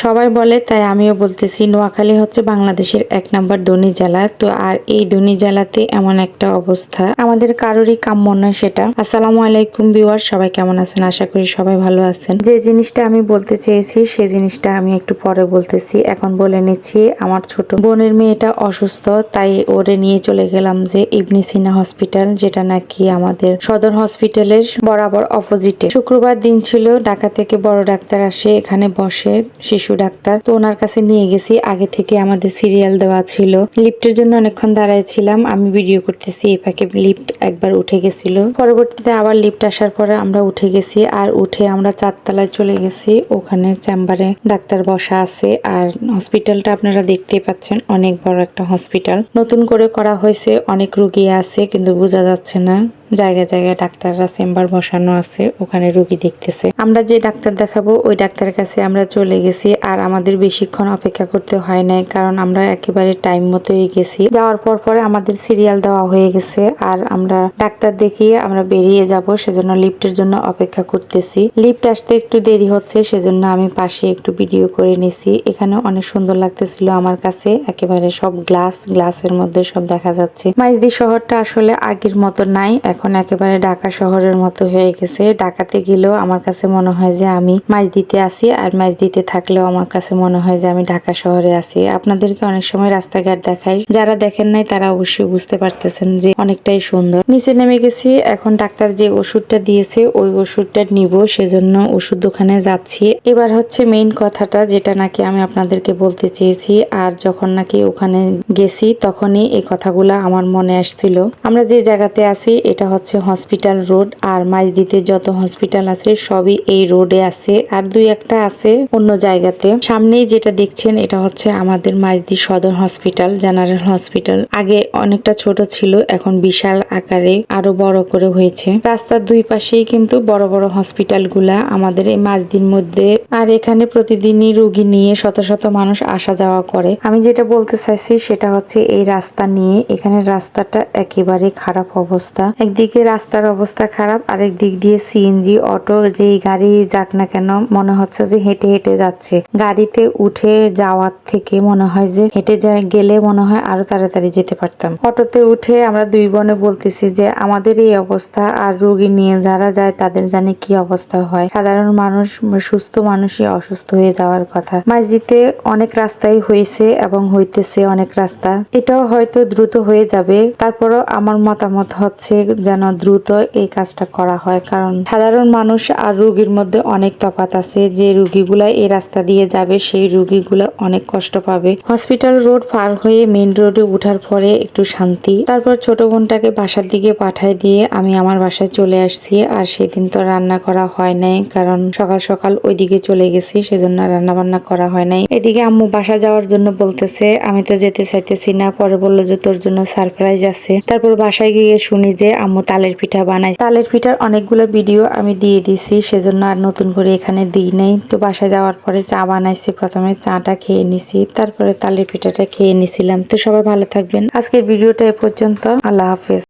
সবাই বলে তাই আমিও বলতেছি, নোয়াখালী হচ্ছে বাংলাদেশের 1 নাম্বার ধনী জেলা। তো আর এই ধনী জেলাতে এমন একটা অবস্থা আমাদের কারোরই কাম্য নয় সেটা। আসসালামু আলাইকুম ভিউয়ার, সবাই কেমন আছেন? আশা করি সবাই ভালো আছেন। যে জিনিসটা আমি বলতে চেয়েছি সেই জিনিসটা আমি একটু পরে বলতেছি, এখন বলে নিচ্ছি। আমার ছোট বোনের মেয়েটা অসুস্থ, তাই ওরে নিয়ে চলে গেলাম যে ইবনে সিনা হসপিটাল, যেটা নাকি আমাদের সদর হসপিটালের বরাবর অপোজিটে। শুক্রবার দিন ছিল, ঢাকা থেকে বড় ডাক্তার আসে, এখানে বসে শিশু ডাক্তার। তো ওনার কাছে নিয়ে গেছি, আগে থেকে আমাদের সিরিয়াল দেওয়া ছিল। লিফটের জন্য অনেকক্ষণ দাঁড়ায় ছিলাম, আমি ভিডিও করতেছি, এই ফাঁকে লিফট একবার উঠে গেছিল। পরবর্তীতে আবার লিফট আসার পরে আমরা উঠে গেছি, আর উঠে আমরা 4 তলায় চলে গেছি। ওখানে চেম্বারে ডাক্তার বসা আছে। আর হসপিটালটা আপনারা দেখতেই পাচ্ছেন, অনেক বড় একটা হসপিটাল, নতুন করে করা হয়েছে। অনেক রোগী আছে কিন্তু বোঝা যাচ্ছে না। জায়গায় জায়গায় ডাক্তাররা চেম্বার বসানো আছে, ওখানে রোগী দেখতেছে। আমরা যে ডাক্তার দেখাবো ওই ডাক্তারের কাছে আমরা চলে গেছি, আর আমাদের বেশিক্ষণ অপেক্ষা করতে হয় নাই, কারণ আমরা একেবারে টাইম মতোই গেছি। যাওয়ার পরে আমাদের সিরিয়াল দেওয়া হয়ে গেছে, আর আমরা ডাক্তার দেখিয়ে আমরা বেরিয়ে যাব, সেজন্য লিফটের জন্য অপেক্ষা করতেছি। লিফট আসতে একটু দেরি হচ্ছে, সেজন্য আমি পাশে একটু ভিডিও করে নিছি। এখানে অনেক সুন্দর লাগতেছিল আমার কাছে, একেবারে সব গ্লাসের মধ্যে সব দেখা যাচ্ছে। মাইজদি শহরটা আসলে আগের মতো নাই, এখন একেবারে ঢাকা শহরের মতো হয়ে গেছে। ঢাকাতে গেলেও আমার কাছে মনে হয় যে আমি মাইজদিতে আছি, আর মাইজদিতে থাকলেও আমার কাছে মনে হয় যে আমি ঢাকা শহরে আছি। আপনাদেরকে অনেক সময় রাস্তাঘাট দেখাই, যারা দেখেন নাই তারা অবশ্যই বুঝতে পারতেছেন যে অনেকটাই সুন্দর। নিচে নেমে গেছি, এখন ডাক্তার যে ওষুধটা দিয়েছে ওই ওষুধটা নিব, সেজন্য ওষুধ দোকানে যাচ্ছি। এবার হচ্ছে মেইন কথাটা, যেটা নাকি আমি আপনাদেরকে বলতে চেয়েছি, আর যখন নাকি ওখানে গেছি তখনই এই কথাগুলা আমার মনে আসছিল। আমরা যে জায়গাতে আছি এটা হচ্ছে হসপিটাল রোড, আর মাইজদিতে যত হসপিটাল আছে সবই এই রোডে আছে, আর 2-1টা আছে অন্য জায়গাতে। সামনেই যেটা দেখছেন এটা হচ্ছে আমাদের মাইজদি সদর হসপিটাল, জেনারেল হসপিটাল। আগে অনেকটা ছোট ছিল, এখন বিশাল আকারে আরো বড় করে হয়েছে। রাস্তার 2 পাশেই কিন্তু বড় বড় হসপিটাল গুলা আমাদের এই মাইজদির মধ্যে, আর এখানে প্রতিদিনই রোগী নিয়ে শত শত মানুষ আসা যাওয়া করে। আমি যেটা বলতে চাইছি সেটা হচ্ছে এই রাস্তা নিয়ে। এখানে রাস্তাটা একেবারে খারাপ অবস্থা, একদিকে রাস্তার অবস্থা খারাপ, আরেক দিক দিয়ে সিএনজি অটো যেই গাড়ি যাক না কেন মনে হচ্ছে যে হেঁটে হেঁটে যাচ্ছে। গাড়িতে উঠে যাওয়ার থেকে মনে হয় যে হেঁটে গেলে মনে হয় আরো তাড়াতাড়ি যেতে পারতাম। অটোতে উঠে আমরা 2 বোনে বলতেছি যে আমাদের এই অবস্থা, আর রোগী নিয়ে যারা যায় তাদের জানে কি অবস্থা হয়। সাধারণ মানুষ, সুস্থ মানুষই অসুস্থ হয়ে যাওয়ার কথা। মাইজদিতে অনেক রাস্তাই হয়েছে এবং হইতেছে অনেক রাস্তা, এটাও হয়তো দ্রুত হয়ে যাবে। তারপরও আমার মতামত হচ্ছে যেন দ্রুত এই কাজটা করা হয়, কারণ সাধারণ মানুষ আর রোগীর মধ্যে অনেক তফাৎ আছে। যে রোগীগুলা এই রাস্তা দিয়ে যাবে সেই রোগীগুলা অনেক কষ্ট পাবে। হসপিটাল রোড পার হয়ে মেইন রোডে উঠার পরে একটু শান্তি। তারপর ছোট বোনটাকে বাসার দিকে পাঠায় দিয়ে আমি আমার বাসায় চলে আসছি। আর সেদিন তো রান্না করা হয় নাই, কারণ সকাল সকাল ওইদিকে চলে গেছি, সেজন্য রান্না বান্না করা হয় নাই। এদিকে আম্মু বাসা যাওয়ার জন্য বলতেছে, আমি তো যেতে চাইতেছি না। পরে বললো যে তোর জন্য সারপ্রাইজ আছে। তারপর বাসায় গিয়ে শুনি যে আম্মু তালের পিঠা বানাই। তালের পিঠার অনেকগুলো ভিডিও আমি দিয়ে দিছি, সেজন্য আর নতুন করে এখানে দিই নাই। তো বাসায় যাওয়ার পরে চা বানাইছি, প্রথমে চাটা খেয়ে নিছি, তারপরে তালের পিঠাটা খেয়ে নিছিলাম। তো সবাই ভালো থাকবেন, আজকের ভিডিওটা এ পর্যন্ত। আল্লাহ হাফেজ।